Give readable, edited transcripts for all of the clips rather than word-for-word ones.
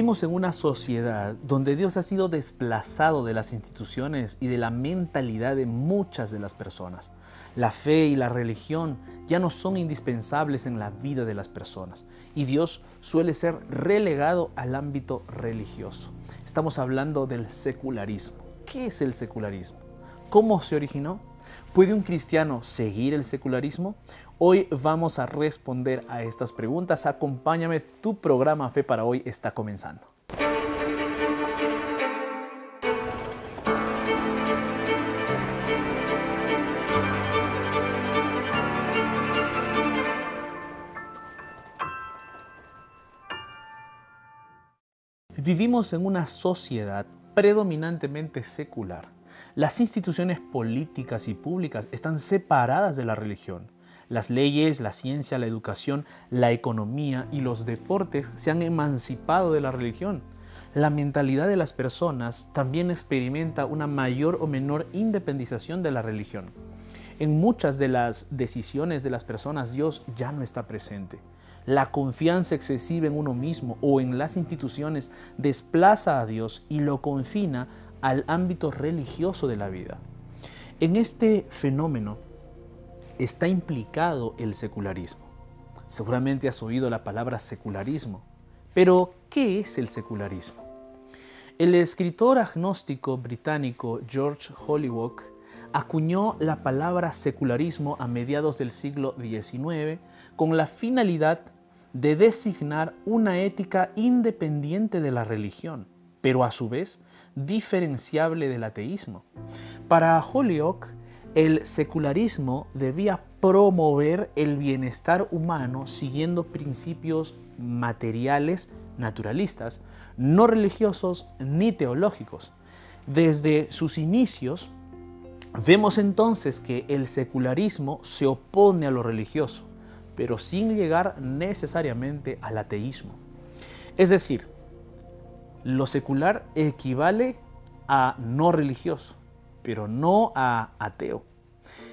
Vivimos en una sociedad donde Dios ha sido desplazado de las instituciones y de la mentalidad de muchas de las personas. La fe y la religión ya no son indispensables en la vida de las personas y Dios suele ser relegado al ámbito religioso. Estamos hablando del secularismo. ¿Qué es el secularismo? ¿Cómo se originó? ¿Puede un cristiano seguir el secularismo? Hoy vamos a responder a estas preguntas. Acompáñame, tu programa Fe para Hoy está comenzando. Vivimos en una sociedad predominantemente secular. Las instituciones políticas y públicas están separadas de la religión. Las leyes, la ciencia, la educación, la economía y los deportes se han emancipado de la religión. La mentalidad de las personas también experimenta una mayor o menor independización de la religión. En muchas de las decisiones de las personas, Dios ya no está presente. La confianza excesiva en uno mismo o en las instituciones desplaza a Dios y lo confina al ámbito religioso de la vida. En este fenómeno está implicado el secularismo. Seguramente has oído la palabra secularismo, pero ¿qué es el secularismo? El escritor agnóstico británico George Holyoake acuñó la palabra secularismo a mediados del siglo XIX con la finalidad de designar una ética independiente de la religión, pero a su vez diferenciable del ateísmo. Para Holyoake, el secularismo debía promover el bienestar humano siguiendo principios materiales naturalistas, no religiosos ni teológicos. Desde sus inicios, vemos entonces que el secularismo se opone a lo religioso, pero sin llegar necesariamente al ateísmo. Es decir, lo secular equivale a no religioso, pero no a ateo.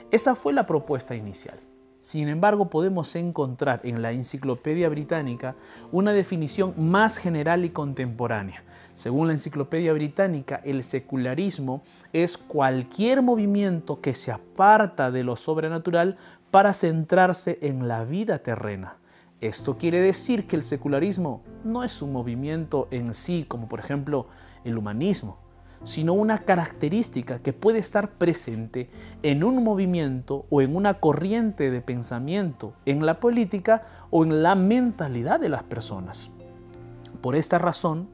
Esa fue la propuesta inicial. Sin embargo, podemos encontrar en la Enciclopedia Británica una definición más general y contemporánea. Según la Enciclopedia Británica, el secularismo es cualquier movimiento que se aparta de lo sobrenatural para centrarse en la vida terrena. Esto quiere decir que el secularismo no es un movimiento en sí, como por ejemplo el humanismo, sino una característica que puede estar presente en un movimiento o en una corriente de pensamiento, en la política o en la mentalidad de las personas. Por esta razón,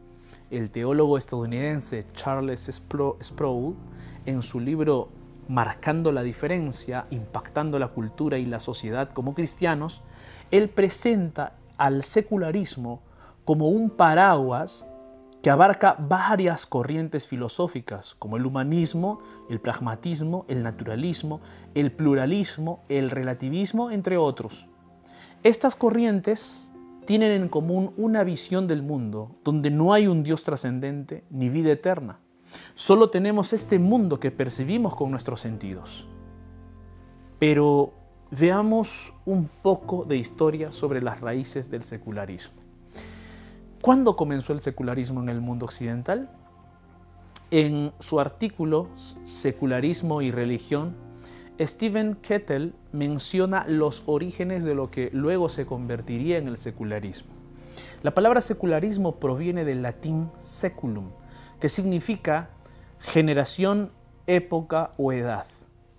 el teólogo estadounidense Charles Sproul, en su libro Marcando la diferencia, impactando la cultura y la sociedad como cristianos, él presenta al secularismo como un paraguas que abarca varias corrientes filosóficas, como el humanismo, el pragmatismo, el naturalismo, el pluralismo, el relativismo, entre otros. Estas corrientes tienen en común una visión del mundo donde no hay un Dios trascendente ni vida eterna. Solo tenemos este mundo que percibimos con nuestros sentidos. Pero veamos un poco de historia sobre las raíces del secularismo. ¿Cuándo comenzó el secularismo en el mundo occidental? En su artículo Secularismo y Religión, Stephen Kettle menciona los orígenes de lo que luego se convertiría en el secularismo. La palabra secularismo proviene del latín seculum, que significa generación, época o edad.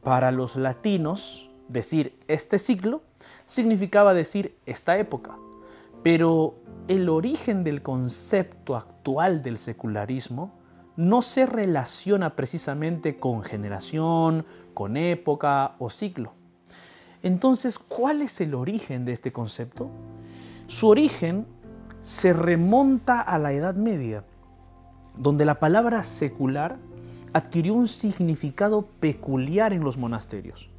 Para los latinos, decir este siglo significaba decir esta época. Pero el origen del concepto actual del secularismo no se relaciona precisamente con generación, con época o siglo. Entonces, ¿cuál es el origen de este concepto? Su origen se remonta a la Edad Media, donde la palabra secular adquirió un significado peculiar en los monasterios.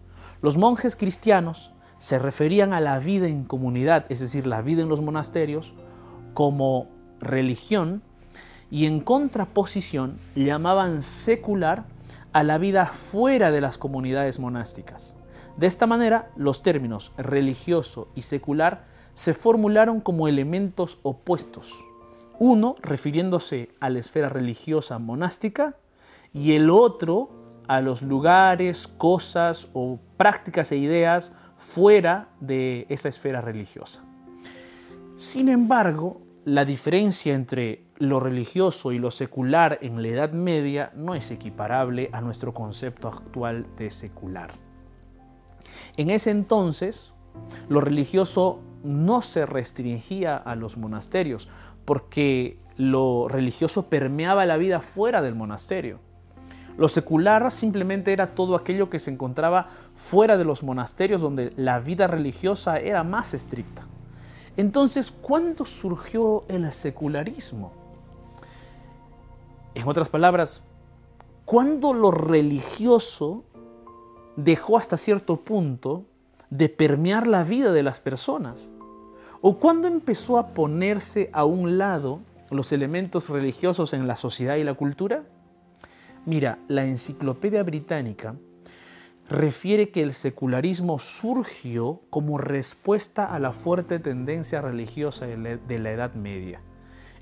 Los monjes cristianos se referían a la vida en comunidad, es decir, la vida en los monasterios, como religión, y en contraposición llamaban secular a la vida fuera de las comunidades monásticas. De esta manera, los términos religioso y secular se formularon como elementos opuestos. Uno refiriéndose a la esfera religiosa monástica y el otro a los lugares, cosas o prácticas e ideas fuera de esa esfera religiosa. Sin embargo, la diferencia entre lo religioso y lo secular en la Edad Media no es equiparable a nuestro concepto actual de secular. En ese entonces, lo religioso no se restringía a los monasterios, porque lo religioso permeaba la vida fuera del monasterio. Lo secular simplemente era todo aquello que se encontraba fuera de los monasterios, donde la vida religiosa era más estricta. Entonces, ¿cuándo surgió el secularismo? En otras palabras, ¿cuándo lo religioso dejó hasta cierto punto de permear la vida de las personas? ¿O cuándo empezó a ponerse a un lado los elementos religiosos en la sociedad y la cultura? Mira, la Enciclopedia Británica refiere que el secularismo surgió como respuesta a la fuerte tendencia religiosa de la Edad Media.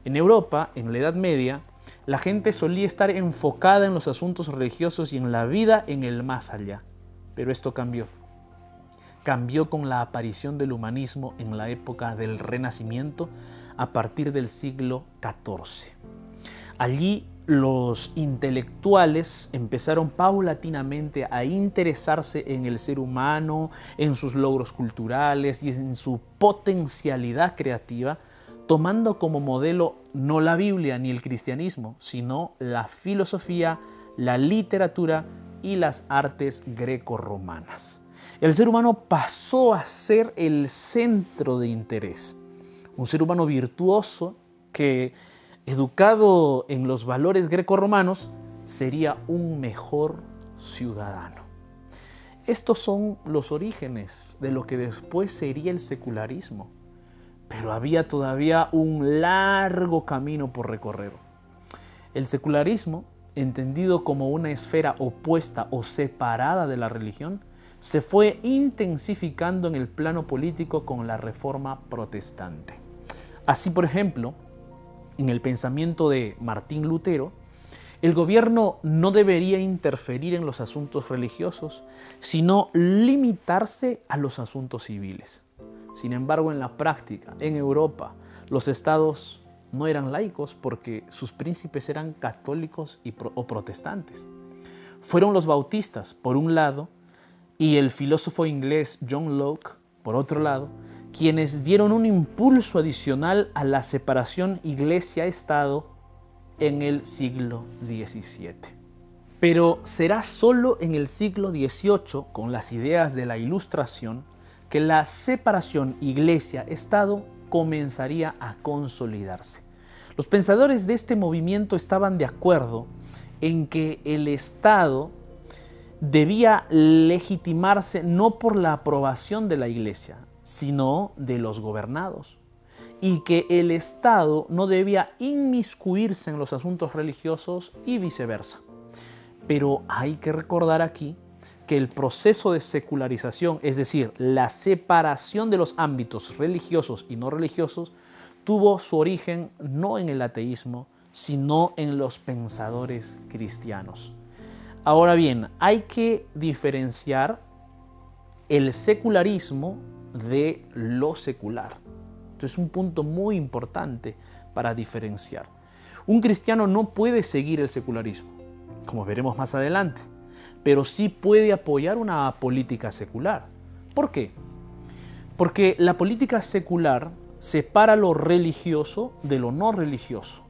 En Europa, en la Edad Media, la gente solía estar enfocada en los asuntos religiosos y en la vida en el más allá. Pero esto cambió. Cambió con la aparición del humanismo en la época del Renacimiento a partir del siglo XIV. Allí los intelectuales empezaron paulatinamente a interesarse en el ser humano, en sus logros culturales y en su potencialidad creativa, tomando como modelo no la Biblia ni el cristianismo, sino la filosofía, la literatura y las artes grecorromanas. El ser humano pasó a ser el centro de interés. Un ser humano virtuoso que, educado en los valores grecorromanos, sería un mejor ciudadano. Estos son los orígenes de lo que después sería el secularismo. Pero había todavía un largo camino por recorrer. El secularismo, entendido como una esfera opuesta o separada de la religión, se fue intensificando en el plano político con la Reforma Protestante. Así, por ejemplo, en el pensamiento de Martín Lutero, el gobierno no debería interferir en los asuntos religiosos, sino limitarse a los asuntos civiles. Sin embargo, en la práctica, en Europa, los estados no eran laicos porque sus príncipes eran católicos o protestantes. Fueron los bautistas, por un lado, y el filósofo inglés John Locke, por otro lado, quienes dieron un impulso adicional a la separación iglesia-estado en el siglo XVII. Pero será solo en el siglo XVIII, con las ideas de la Ilustración, que la separación iglesia-estado comenzaría a consolidarse. Los pensadores de este movimiento estaban de acuerdo en que el Estado debía legitimarse no por la aprobación de la Iglesia, sino de los gobernados, y que el Estado no debía inmiscuirse en los asuntos religiosos y viceversa. Pero hay que recordar aquí que el proceso de secularización, es decir, la separación de los ámbitos religiosos y no religiosos, tuvo su origen no en el ateísmo, sino en los pensadores cristianos. Ahora bien, hay que diferenciar el secularismo de lo secular. Esto es un punto muy importante para diferenciar. Un cristiano no puede seguir el secularismo, como veremos más adelante, pero sí puede apoyar una política secular. ¿Por qué? Porque la política secular separa lo religioso de lo no religioso,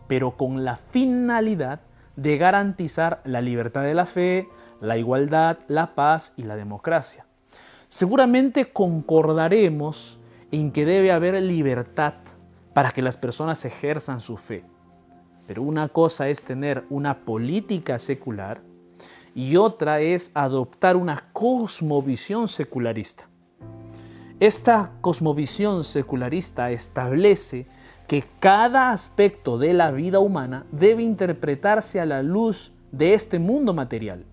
pero con la finalidad de garantizar la libertad de la fe, la igualdad, la paz y la democracia. Seguramente concordaremos en que debe haber libertad para que las personas ejerzan su fe. Pero una cosa es tener una política secular y otra es adoptar una cosmovisión secularista. Esta cosmovisión secularista establece que cada aspecto de la vida humana debe interpretarse a la luz de este mundo material.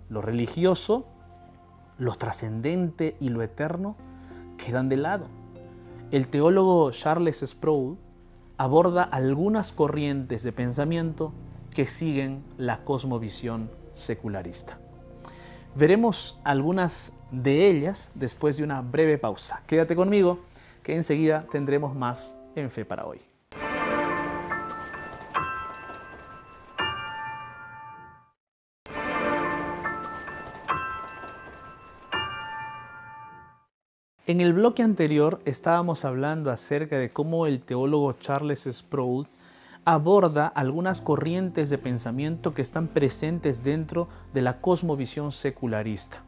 Lo religioso, lo trascendente y lo eterno quedan de lado. El teólogo Charles Sproul aborda algunas corrientes de pensamiento que siguen la cosmovisión secularista. Veremos algunas de ellas después de una breve pausa. Quédate conmigo, que enseguida tendremos más en Fe para Hoy. En el bloque anterior estábamos hablando acerca de cómo el teólogo Charles Sproul aborda algunas corrientes de pensamiento que están presentes dentro de la cosmovisión secularista.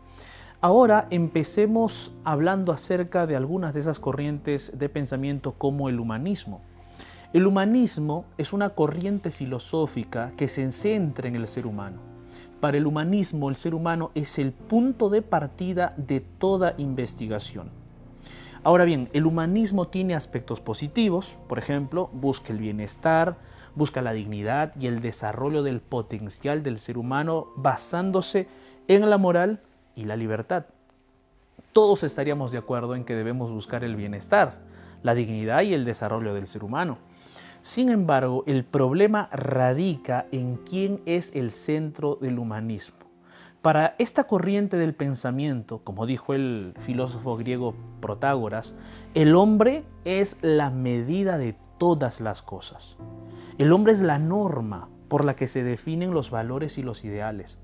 Ahora empecemos hablando acerca de algunas de esas corrientes de pensamiento como el humanismo. El humanismo es una corriente filosófica que se centra en el ser humano. Para el humanismo, el ser humano es el punto de partida de toda investigación. Ahora bien, el humanismo tiene aspectos positivos, por ejemplo, busca el bienestar, busca la dignidad y el desarrollo del potencial del ser humano basándose en la moral y la libertad. Todos estaríamos de acuerdo en que debemos buscar el bienestar, la dignidad y el desarrollo del ser humano. Sin embargo, el problema radica en quién es el centro del humanismo. Para esta corriente del pensamiento, como dijo el filósofo griego Protágoras, el hombre es la medida de todas las cosas. El hombre es la norma por la que se definen los valores y los ideales.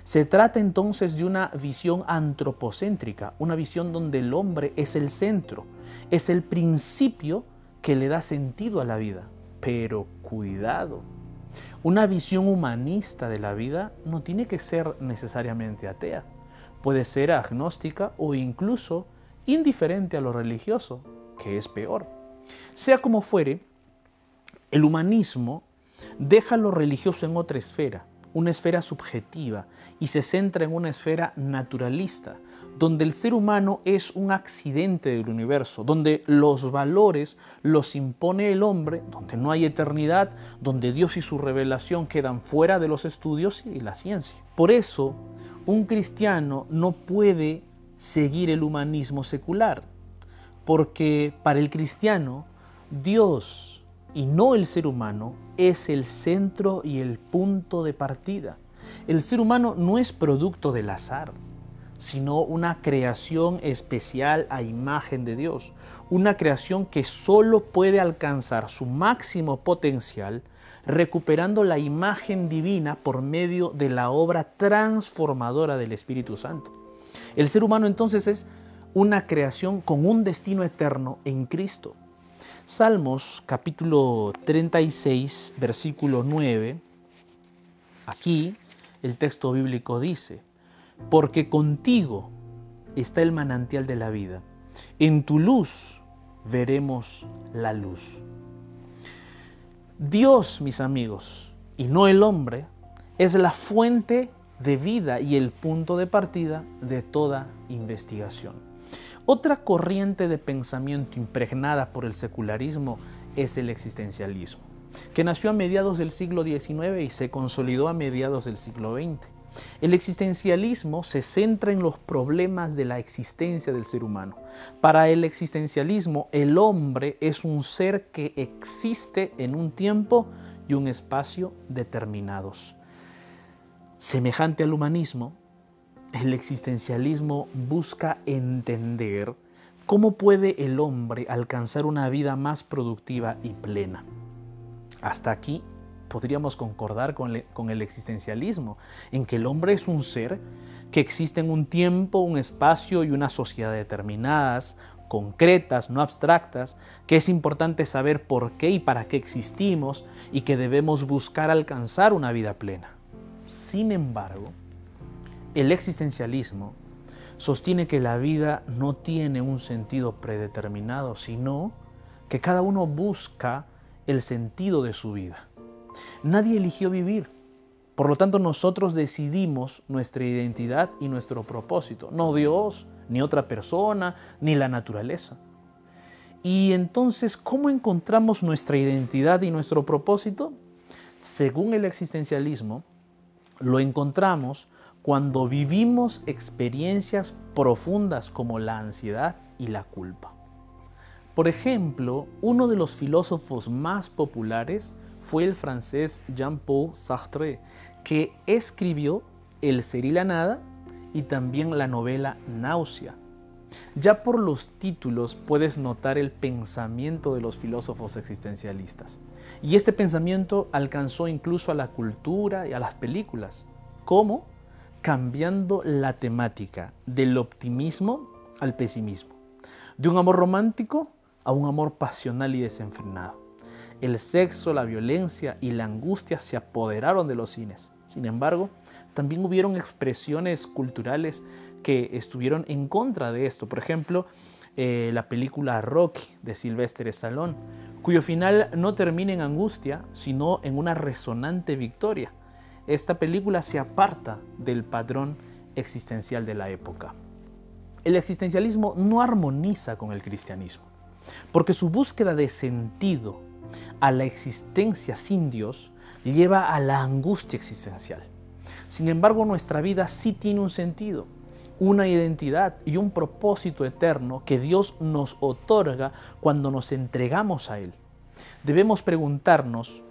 Se trata entonces de una visión antropocéntrica, una visión donde el hombre es el centro, es el principio que le da sentido a la vida. Pero cuidado. Una visión humanista de la vida no tiene que ser necesariamente atea. Puede ser agnóstica o incluso indiferente a lo religioso, que es peor. Sea como fuere, el humanismo deja lo religioso en otra esfera, una esfera subjetiva, y se centra en una esfera naturalista, donde el ser humano es un accidente del universo, donde los valores los impone el hombre, donde no hay eternidad, donde Dios y su revelación quedan fuera de los estudios y la ciencia. Por eso, un cristiano no puede seguir el humanismo secular, porque para el cristiano, Dios y no el ser humano es el centro y el punto de partida. El ser humano no es producto del azar, sino una creación especial a imagen de Dios, una creación que solo puede alcanzar su máximo potencial recuperando la imagen divina por medio de la obra transformadora del Espíritu Santo. El ser humano entonces es una creación con un destino eterno en Cristo. Salmos capítulo 36, versículo 9, aquí el texto bíblico dice: porque contigo está el manantial de la vida. En tu luz veremos la luz. Dios, mis amigos, y no el hombre, es la fuente de vida y el punto de partida de toda investigación. Otra corriente de pensamiento impregnada por el secularismo es el existencialismo, que nació a mediados del siglo XIX y se consolidó a mediados del siglo XX. El existencialismo se centra en los problemas de la existencia del ser humano. Para el existencialismo, el hombre es un ser que existe en un tiempo y un espacio determinados. Semejante al humanismo, el existencialismo busca entender cómo puede el hombre alcanzar una vida más productiva y plena. Hasta aquí podríamos concordar con el existencialismo, en que el hombre es un ser que existe en un tiempo, un espacio y una sociedad determinadas, concretas, no abstractas, que es importante saber por qué y para qué existimos y que debemos buscar alcanzar una vida plena. Sin embargo, el existencialismo sostiene que la vida no tiene un sentido predeterminado, sino que cada uno busca el sentido de su vida. Nadie eligió vivir, por lo tanto nosotros decidimos nuestra identidad y nuestro propósito, no Dios, ni otra persona, ni la naturaleza. Y entonces, ¿cómo encontramos nuestra identidad y nuestro propósito? Según el existencialismo, lo encontramos cuando vivimos experiencias profundas como la ansiedad y la culpa. Por ejemplo, uno de los filósofos más populares fue el francés Jean-Paul Sartre, que escribió El ser y la nada y también la novela Náusea. Ya por los títulos puedes notar el pensamiento de los filósofos existencialistas. Y este pensamiento alcanzó incluso a la cultura y a las películas. ¿Cómo? Cambiando la temática del optimismo al pesimismo, de un amor romántico a un amor pasional y desenfrenado. El sexo, la violencia y la angustia se apoderaron de los cines. Sin embargo, también hubieron expresiones culturales que estuvieron en contra de esto. Por ejemplo, la película Rocky de Sylvester Stallone, cuyo final no termina en angustia, sino en una resonante victoria. Esta película se aparta del patrón existencial de la época. El existencialismo no armoniza con el cristianismo, porque su búsqueda de sentido a la existencia sin Dios lleva a la angustia existencial. Sin embargo, nuestra vida sí tiene un sentido, una identidad y un propósito eterno que Dios nos otorga cuando nos entregamos a Él. Debemos preguntarnos,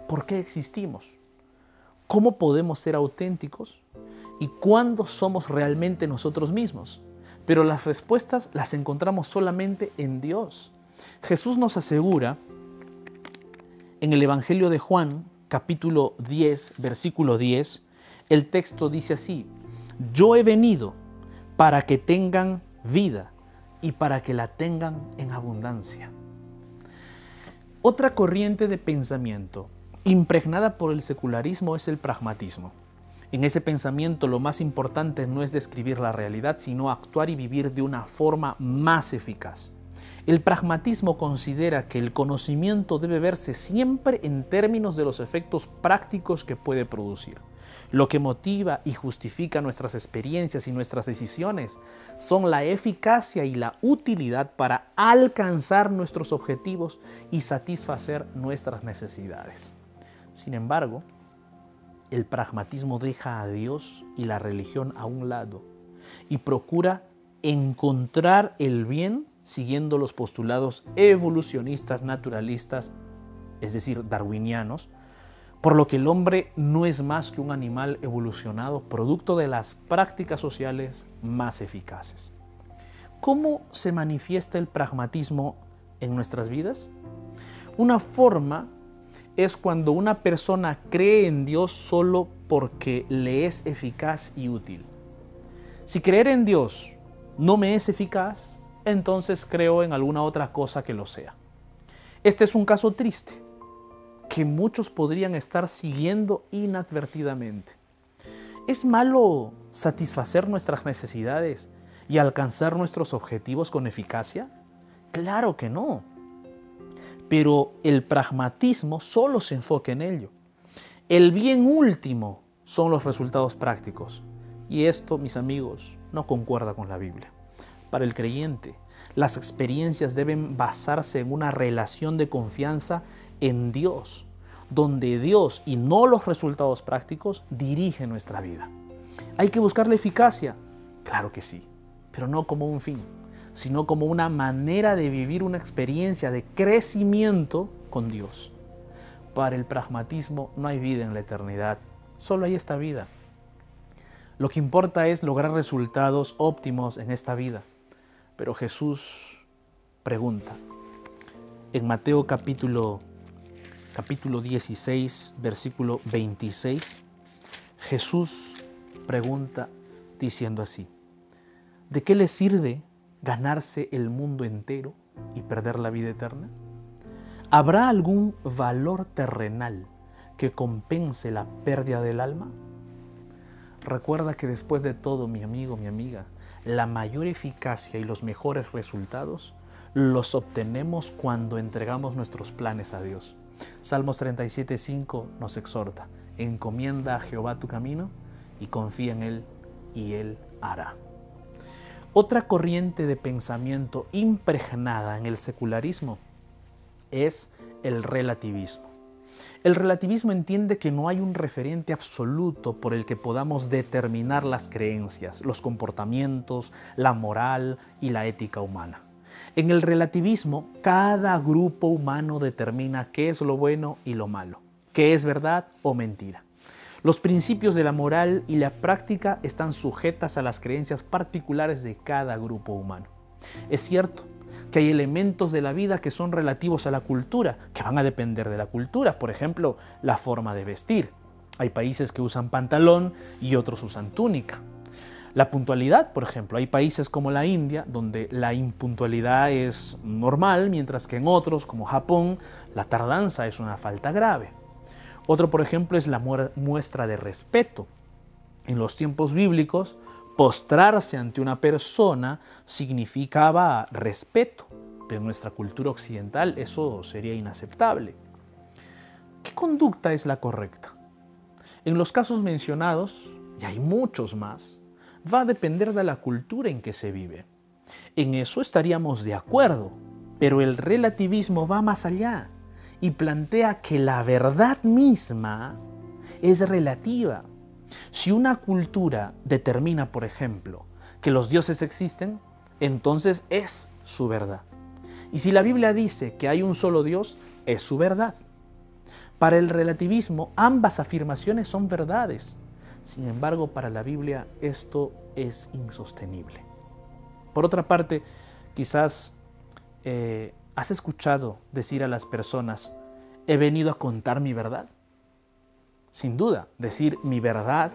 ¿por qué existimos? ¿Cómo podemos ser auténticos? ¿Y cuándo somos realmente nosotros mismos? Pero las respuestas las encontramos solamente en Dios. Jesús nos asegura en el Evangelio de Juan, capítulo 10, versículo 10, el texto dice así: yo he venido para que tengan vida y para que la tengan en abundancia. Otra corriente de pensamiento impregnada por el secularismo es el pragmatismo. En ese pensamiento lo más importante no es describir la realidad, sino actuar y vivir de una forma más eficaz. El pragmatismo considera que el conocimiento debe verse siempre en términos de los efectos prácticos que puede producir. Lo que motiva y justifica nuestras experiencias y nuestras decisiones son la eficacia y la utilidad para alcanzar nuestros objetivos y satisfacer nuestras necesidades. Sin embargo, el pragmatismo deja a Dios y la religión a un lado y procura encontrar el bien siguiendo los postulados evolucionistas naturalistas, es decir, darwinianos, por lo que el hombre no es más que un animal evolucionado producto de las prácticas sociales más eficaces. ¿Cómo se manifiesta el pragmatismo en nuestras vidas? Una forma es cuando una persona cree en Dios solo porque le es eficaz y útil. Si creer en Dios no me es eficaz, entonces creo en alguna otra cosa que lo sea. Este es un caso triste que muchos podrían estar siguiendo inadvertidamente. ¿Es malo satisfacer nuestras necesidades y alcanzar nuestros objetivos con eficacia? Claro que no. Pero el pragmatismo solo se enfoca en ello. El bien último son los resultados prácticos. Y esto, mis amigos, no concuerda con la Biblia. Para el creyente, las experiencias deben basarse en una relación de confianza en Dios, donde Dios y no los resultados prácticos dirigen nuestra vida. ¿Hay que buscar la eficacia? Claro que sí, pero no como un fin, sino como una manera de vivir una experiencia de crecimiento con Dios. Para el pragmatismo no hay vida en la eternidad, solo hay esta vida. Lo que importa es lograr resultados óptimos en esta vida. Pero Jesús pregunta, en Mateo capítulo 16, versículo 26, Jesús pregunta diciendo así: ¿de qué le sirve ganarse el mundo entero y perder la vida eterna? ¿Habrá algún valor terrenal que compense la pérdida del alma? Recuerda que después de todo, mi amigo, mi amiga, la mayor eficacia y los mejores resultados los obtenemos cuando entregamos nuestros planes a Dios. Salmos 37:5 nos exhorta: encomienda a Jehová tu camino y confía en Él, y Él hará. Otra corriente de pensamiento impregnada en el secularismo es el relativismo. El relativismo entiende que no hay un referente absoluto por el que podamos determinar las creencias, los comportamientos, la moral y la ética humana. En el relativismo, cada grupo humano determina qué es lo bueno y lo malo, qué es verdad o mentira. Los principios de la moral y la práctica están sujetas a las creencias particulares de cada grupo humano. Es cierto que hay elementos de la vida que son relativos a la cultura, que van a depender de la cultura. Por ejemplo, la forma de vestir. Hay países que usan pantalón y otros usan túnica. La puntualidad, por ejemplo, hay países como la India, donde la impuntualidad es normal, mientras que en otros, como Japón, la tardanza es una falta grave. Otro, por ejemplo, es la muestra de respeto. En los tiempos bíblicos, postrarse ante una persona significaba respeto, pero en nuestra cultura occidental eso sería inaceptable. ¿Qué conducta es la correcta? En los casos mencionados, y hay muchos más, va a depender de la cultura en que se vive. En eso estaríamos de acuerdo, pero el relativismo va más allá y plantea que la verdad misma es relativa. Si una cultura determina, por ejemplo, que los dioses existen, entonces es su verdad. Y si la Biblia dice que hay un solo Dios, es su verdad. Para el relativismo, ambas afirmaciones son verdades. Sin embargo, para la Biblia esto es insostenible. Por otra parte, quizás ¿has escuchado decir a las personas, he venido a contar mi verdad? Sin duda, decir mi verdad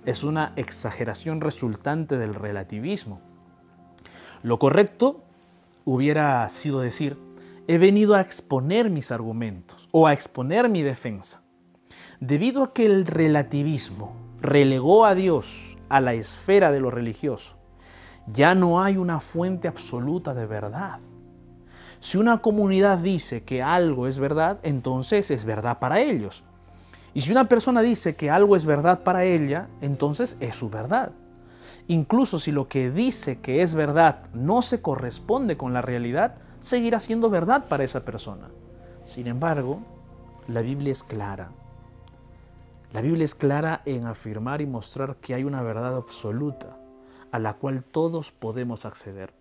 es una exageración resultante del relativismo. Lo correcto hubiera sido decir, he venido a exponer mis argumentos o a exponer mi defensa. Debido a que el relativismo relegó a Dios a la esfera de lo religioso, ya no hay una fuente absoluta de verdad. Si una comunidad dice que algo es verdad, entonces es verdad para ellos. Y si una persona dice que algo es verdad para ella, entonces es su verdad. Incluso si lo que dice que es verdad no se corresponde con la realidad, seguirá siendo verdad para esa persona. Sin embargo, la Biblia es clara. La Biblia es clara en afirmar y mostrar que hay una verdad absoluta a la cual todos podemos acceder.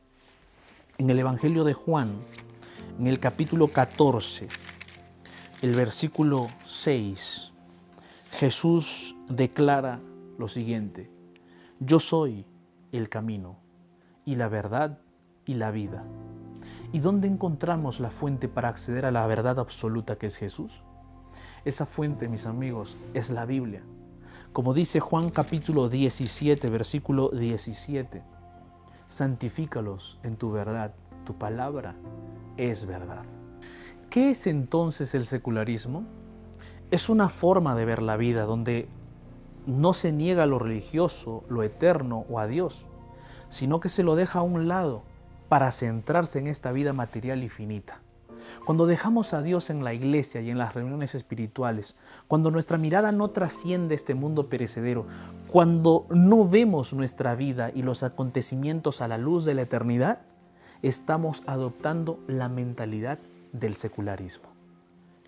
En el Evangelio de Juan, en el capítulo 14, el versículo 6, Jesús declara lo siguiente: yo soy el camino y la verdad y la vida. ¿Y dónde encontramos la fuente para acceder a la verdad absoluta que es Jesús? Esa fuente, mis amigos, es la Biblia. Como dice Juan capítulo 17, versículo 17, santifícalos en tu verdad, tu palabra es verdad. ¿Qué es entonces el secularismo? Es una forma de ver la vida donde no se niega lo religioso, lo eterno o a Dios, sino que se lo deja a un lado para centrarse en esta vida material y finita. Cuando dejamos a Dios en la iglesia y en las reuniones espirituales, cuando nuestra mirada no trasciende este mundo perecedero, cuando no vemos nuestra vida y los acontecimientos a la luz de la eternidad, estamos adoptando la mentalidad del secularismo.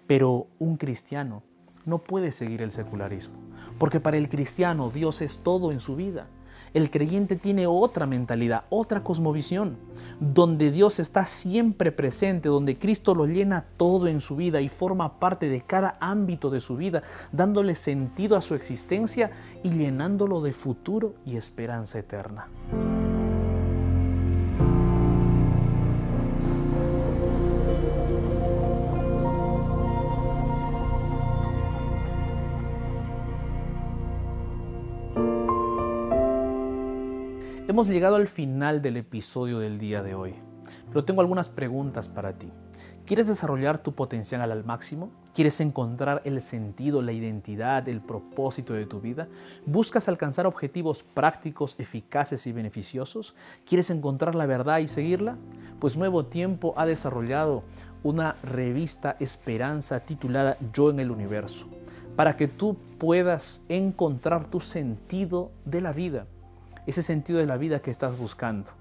Pero un cristiano no puede seguir el secularismo, porque para el cristiano Dios es todo en su vida. El creyente tiene otra mentalidad, otra cosmovisión, donde Dios está siempre presente, donde Cristo lo llena todo en su vida y forma parte de cada ámbito de su vida, dándole sentido a su existencia y llenándolo de futuro y esperanza eterna. Hemos llegado al final del episodio del día de hoy, pero tengo algunas preguntas para ti. ¿Quieres desarrollar tu potencial al máximo? ¿Quieres encontrar el sentido, la identidad, el propósito de tu vida? ¿Buscas alcanzar objetivos prácticos, eficaces y beneficiosos? ¿Quieres encontrar la verdad y seguirla? Pues Nuevo Tiempo ha desarrollado una revista Esperanza titulada Yo en el Universo, para que tú puedas encontrar tu sentido de la vida. Ese sentido de la vida que estás buscando.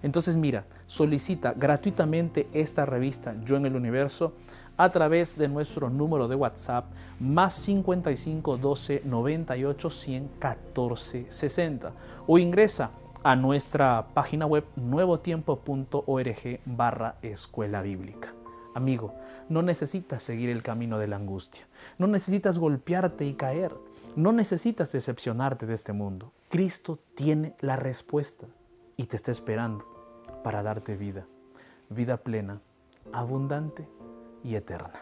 Entonces mira, solicita gratuitamente esta revista Yo en el Universo a través de nuestro número de WhatsApp más 55 12 98 100 14 60 o ingresa a nuestra página web nuevotiempo.org/escuela bíblica. Amigo, no necesitas seguir el camino de la angustia. No necesitas golpearte y caer. No necesitas decepcionarte de este mundo. Cristo tiene la respuesta y te está esperando para darte vida. Vida plena, abundante y eterna.